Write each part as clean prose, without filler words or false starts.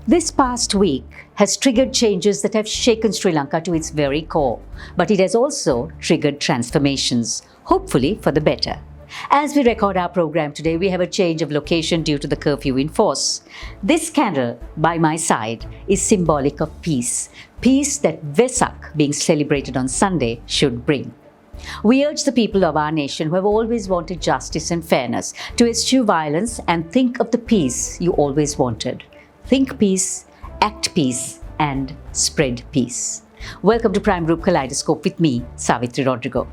This past week has triggered changes that have shaken Sri Lanka to its very core, but it has also triggered transformations, hopefully for the better. As we record our program today, we have a change of location due to the curfew in force. This candle by my side is symbolic of peace, peace that Vesak, being celebrated on Sunday, should bring. We urge the people of our nation who have always wanted justice and fairness to eschew violence and think of the peace you always wanted. Think peace, act peace, and spread peace. Welcome to Prime Group Kaleidoscope with me, Savithri Rodrigo.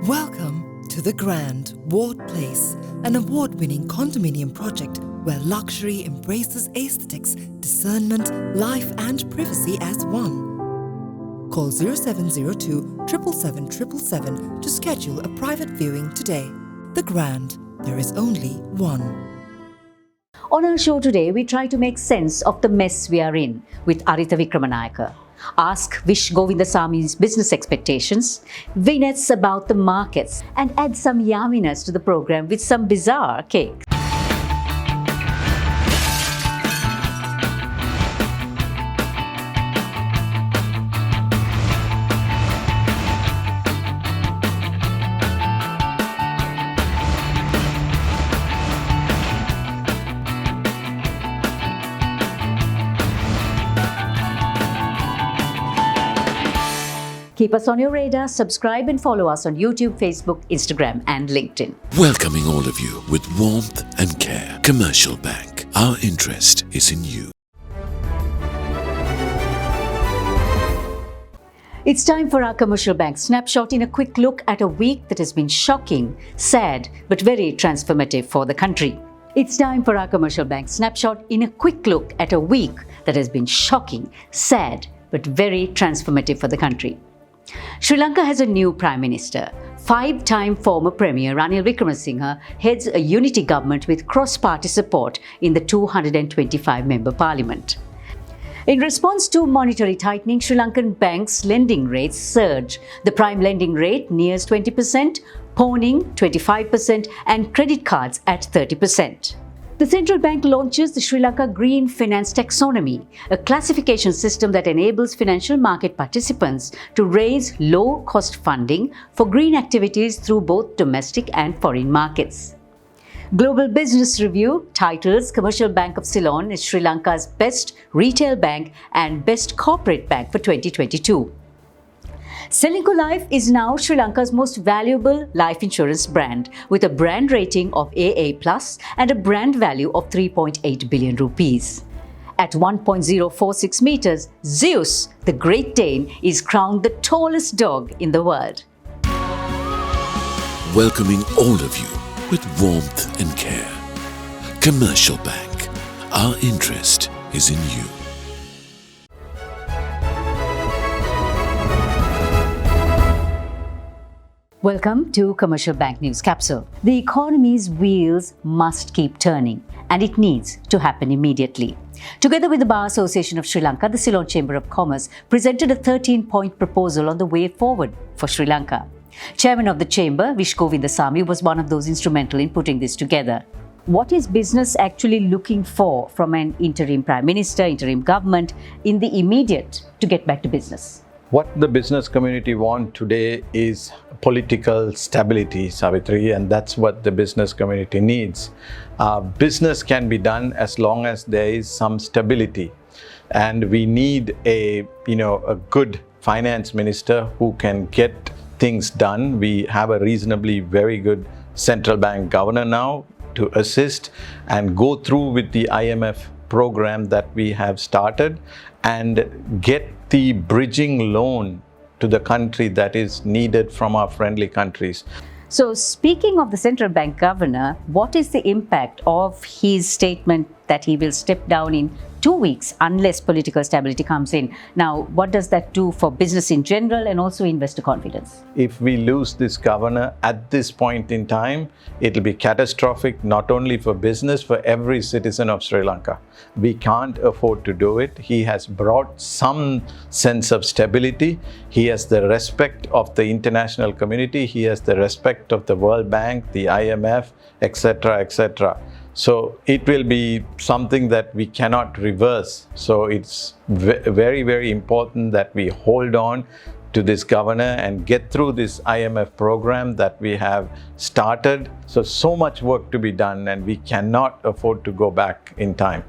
Welcome to The Grand Ward Place, an award-winning condominium project where luxury embraces aesthetics, discernment, life and privacy as one. Call 0702 777 777 to schedule a private viewing today. The Grand, there is only one. On our show today, we try to make sense of the mess we are in with Aritha Vikramanayaka. Ask Vish Govindaswamy's business expectations, vignettes about the markets, and add some yumminess to the program with some bizarre cake. Keep us on your radar, subscribe and follow us on YouTube, Facebook, Instagram and LinkedIn. Welcoming all of you with warmth and care. Commercial Bank. Our interest is in you. It's time for our Commercial Bank Snapshot in a quick look at a week that has been shocking, sad, but very transformative for the country. It's time for our Commercial Bank Snapshot in a quick look at a week that has been shocking, sad, but very transformative for the country. Sri Lanka has a new Prime Minister. Five-time former Premier Ranil Wickremesinghe heads a unity government with cross-party support in the 225-member parliament. In response to monetary tightening, Sri Lankan banks' lending rates surge. The prime lending rate nears 20%, pawning 25% and credit cards at 30%. The central bank launches the Sri Lanka Green Finance Taxonomy, a classification system that enables financial market participants to raise low-cost funding for green activities through both domestic and foreign markets. Global Business Review titles Commercial Bank of Ceylon as Sri Lanka's best retail bank and best corporate bank for 2022. Selingco Life is now Sri Lanka's most valuable life insurance brand, with a brand rating of AA+ and a brand value of 3.8 billion rupees. At 1.046 meters, Zeus, the Great Dane, is crowned the tallest dog in the world. Welcoming all of you with warmth and care. Commercial Bank. Our interest is in you. Welcome to Commercial Bank News Capsule. The economy's wheels must keep turning, and it needs to happen immediately. Together with the Bar Association of Sri Lanka, the Ceylon Chamber of Commerce presented a 13-point proposal on the way forward for Sri Lanka. Chairman of the Chamber, Vish Govindaswamy, was one of those instrumental in putting this together. What is business actually looking for from an interim Prime Minister, interim government in the immediate to get back to business? What the business community wants today is political stability, Savithri, and that's what the business community needs. Business can be done as long as there is some stability, and we need a good finance minister who can get things done. We have a reasonably very good central bank governor now to assist and go through with the IMF program that we have started and get the bridging loan to the country that is needed from our friendly countries. So speaking of the central bank governor, what is the impact of his statement that he will step down in 2 weeks unless political stability comes in. Now, what does that do for business in general and also investor confidence? If we lose this governor at this point in time, it'll be catastrophic not only for business, for every citizen of Sri Lanka. We can't afford to do it. He has brought some sense of stability. He has the respect of the international community. He has the respect of the World Bank, the IMF, etc., etc. So it will be something that we cannot reverse. So it's very, very important that we hold on to this governor and get through this IMF program that we have started. So much work to be done, and we cannot afford to go back in time.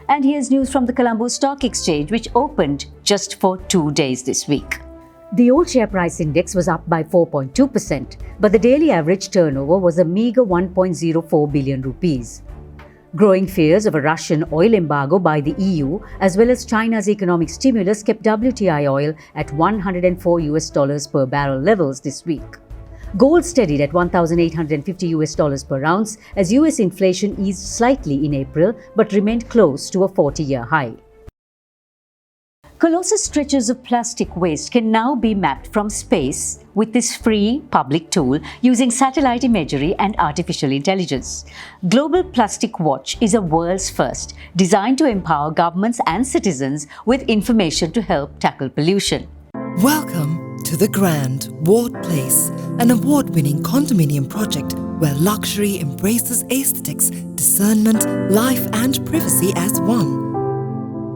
And here's news from the Colombo Stock Exchange, which opened just for 2 days this week. The old share price index was up by 4.2%, but the daily average turnover was a meager 1.04 billion rupees. Growing fears of a Russian oil embargo by the EU, as well as China's economic stimulus, kept WTI oil at $104 per barrel levels this week. Gold steadied at $1,850 per ounce as US inflation eased slightly in April but remained close to a 40-year high. Colossal stretches of plastic waste can now be mapped from space with this free public tool using satellite imagery and artificial intelligence. Global Plastic Watch is a world's first, designed to empower governments and citizens with information to help tackle pollution. Welcome to the Grand Ward Place, an award-winning condominium project where luxury embraces aesthetics, discernment, life and privacy as one.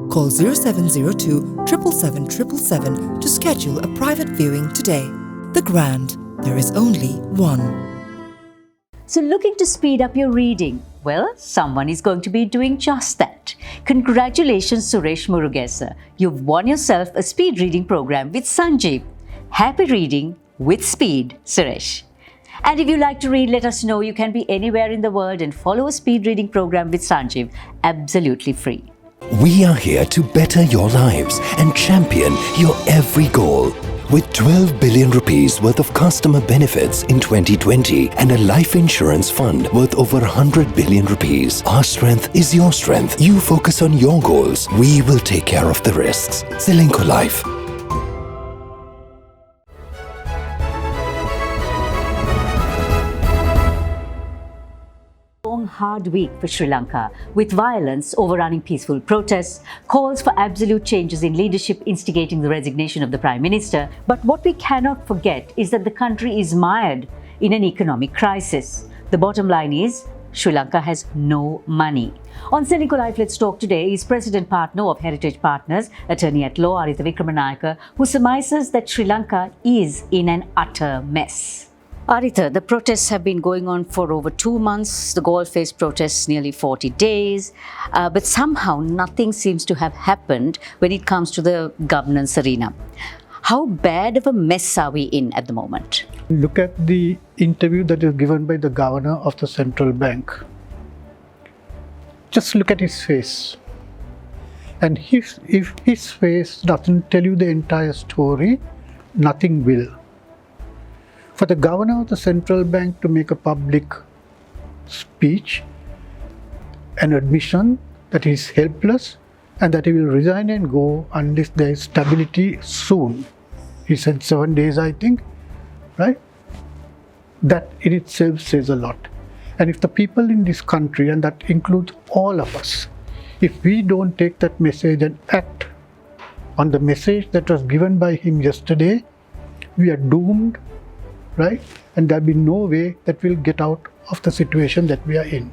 Call 0702 777 777 to schedule a private viewing today. The Grand, there is only one. So looking to speed up your reading? Well, someone is going to be doing just that. Congratulations, Suresh Murugesa. You've won yourself a speed reading program with Sanjeev. Happy reading with speed, Suresh. And if you like to read, let us know. You can be anywhere in the world and follow a speed reading program with Sanjeev, absolutely free. We are here to better your lives and champion your every goal. With 12 billion rupees worth of customer benefits in 2020 and a life insurance fund worth over 100 billion rupees, our strength is your strength. You focus on your goals. We will take care of the risks. Srilanka Life. Hard week for Sri Lanka, with violence overrunning peaceful protests, calls for absolute changes in leadership instigating the resignation of the Prime Minister. But what we cannot forget is that the country is mired in an economic crisis. The bottom line is, Sri Lanka has no money. On Srilanka Life, let's talk today is President Partner of Heritage Partners, Attorney at Law Aritha Vikramanayake, who surmises that Sri Lanka is in an utter mess. Aritha, the protests have been going on for over 2 months. The Galle Face protests nearly 40 days. But somehow nothing seems to have happened when it comes to the governance arena. How bad of a mess are we in at the moment? Look at the interview that is given by the governor of the central bank. Just look at his face. And if his face doesn't tell you the entire story, nothing will. For the governor of the central bank to make a public speech, an admission that he is helpless and that he will resign and go unless there is stability soon. He said 7 days, I think, right? That in itself says a lot. And if the people in this country, and that includes all of us, if we don't take that message and act on the message that was given by him yesterday, we are doomed. Right? And there'll be no way that we'll get out of the situation that we are in.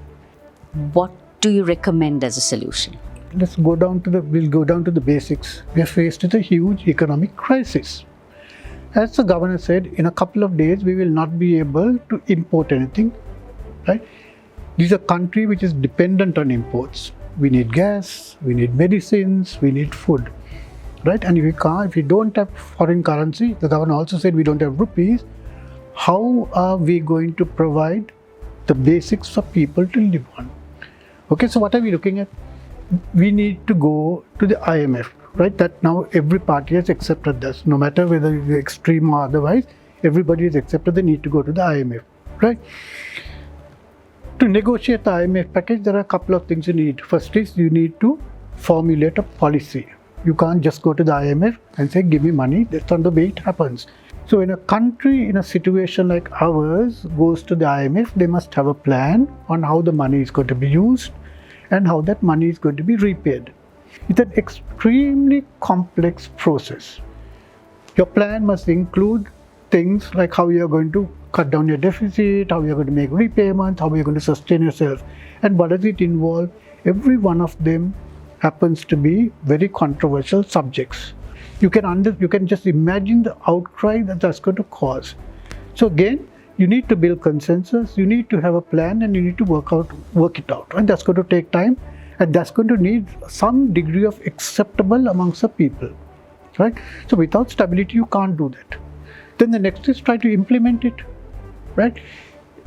What do you recommend as a solution? We'll go down to the basics. We are faced with a huge economic crisis. As the governor said, in a couple of days we will not be able to import anything. Right? This is a country which is dependent on imports. We need gas, we need medicines, we need food. Right? And if we don't have foreign currency, the governor also said we don't have rupees. How are we going to provide the basics for people to live on? Okay, so what are we looking at? We need to go to the IMF, right? That now every party has accepted this. No matter whether it's extreme or otherwise, everybody has accepted they need to go to the IMF, right? To negotiate the IMF package, there are a couple of things you need. First is you need to formulate a policy. You can't just go to the IMF and say, give me money. That's not the way it happens. So when a country in a situation like ours goes to the IMF, they must have a plan on how the money is going to be used and how that money is going to be repaid. It's an extremely complex process. Your plan must include things like how you are going to cut down your deficit, how you are going to make repayments, how you are going to sustain yourself, and what does it involve. Every one of them happens to be very controversial subjects. You can just imagine the outcry that that's going to cause. So again, you need to build consensus, you need to have a plan, and you need to work it out. And that's going to take time, and that's going to need some degree of acceptable amongst the people. Right? So without stability, you can't do that. Then the next is try to implement it. Right?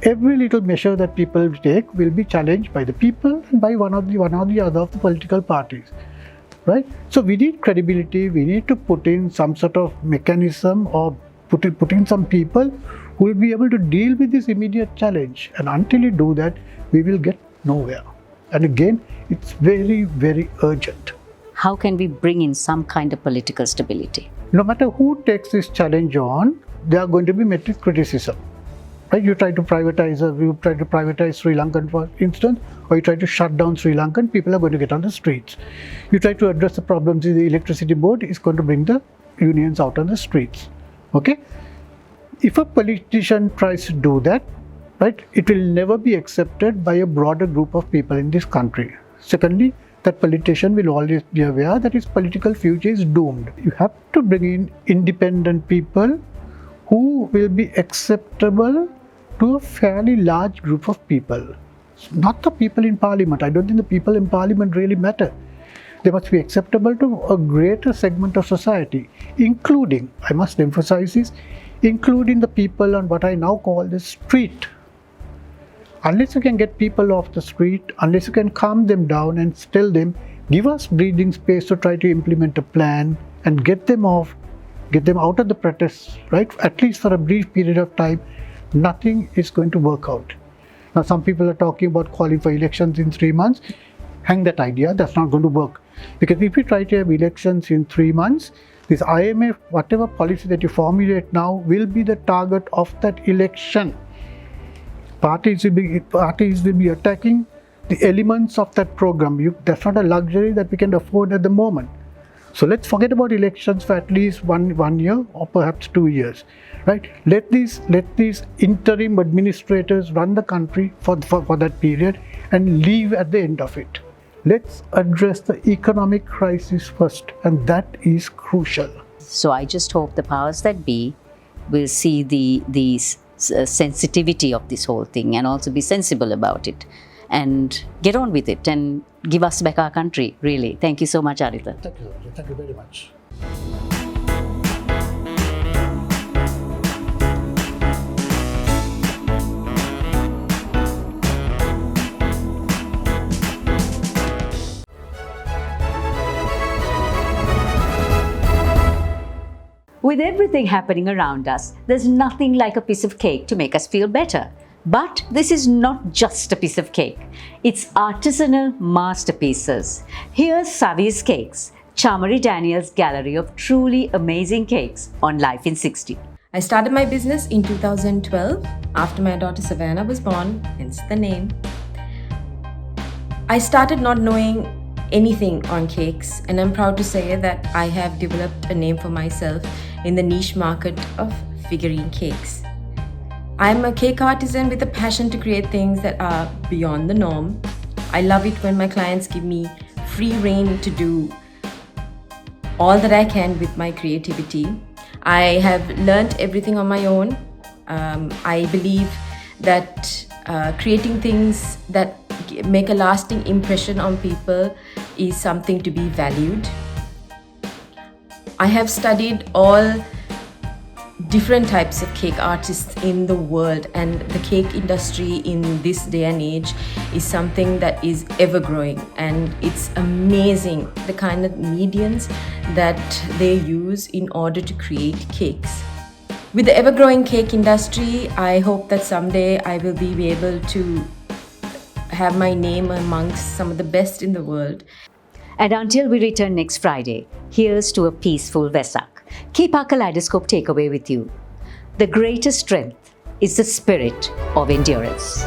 Every little measure that people take will be challenged by the people and by one or the other of the political parties. Right? So we need credibility. We need to put in some sort of mechanism or put in some people who will be able to deal with this immediate challenge. And until you do that, we will get nowhere. And again, it's very, very urgent. How can we bring in some kind of political stability? No matter who takes this challenge on, they are going to be met with criticism. Right? You try to privatize Sri Lankan, for instance, or you try to shut down Sri Lankan, people are going to get on the streets. You try to address the problems in the electricity board, is going to bring the unions out on the streets. Okay? If a politician tries to do that, right, it will never be accepted by a broader group of people in this country. Secondly, that politician will always be aware that his political future is doomed. You have to bring in independent people who will be acceptable to a fairly large group of people. Not the people in parliament. I don't think the people in parliament really matter. They must be acceptable to a greater segment of society, including, I must emphasize this, including the people on what I now call the street. Unless you can get people off the street, unless you can calm them down and tell them, give us breathing space to try to implement a plan and get them out of the protests, right? At least for a brief period of time, nothing is going to work out. Now, some people are talking about calling for elections in 3 months. Hang that idea, that's not going to work. Because if you try to have elections in 3 months, this IMF, whatever policy that you formulate now, will be the target of that election. Parties will be attacking the elements of that program. That's not a luxury that we can afford at the moment. So let's forget about elections for at least one year or perhaps 2 years. Right? Let these interim administrators run the country for that period and leave at the end of it. Let's address the economic crisis first, and that is crucial. So I just hope the powers that be will see the sensitivity of this whole thing and also be sensible about it and get on with it and give us back our country, really. Thank you so much, Arita. Thank you very much. With everything happening around us, there's nothing like a piece of cake to make us feel better. But this is not just a piece of cake. It's artisanal masterpieces. Here's Savi's Cakes, Chamari Daniel's gallery of truly amazing cakes on Life in 60. I started my business in 2012 after my daughter Savannah was born, hence the name. I started not knowing anything on cakes, and I'm proud to say that I have developed a name for myself in the niche market of figurine cakes. I'm a cake artisan with a passion to create things that are beyond the norm. I love it when my clients give me free rein to do all that I can with my creativity. I have learned everything on my own. I believe that creating things that make a lasting impression on people is something to be valued. I have studied all different types of cake artists in the world, and the cake industry in this day and age is something that is ever growing, and it's amazing the kind of mediums that they use in order to create cakes. With the ever growing cake industry, I hope that someday I will be able to have my name amongst some of the best in the world. And until we return next Friday, here's to a peaceful Vesak. Keep our Kaleidoscope takeaway with you. The greatest strength is the spirit of endurance.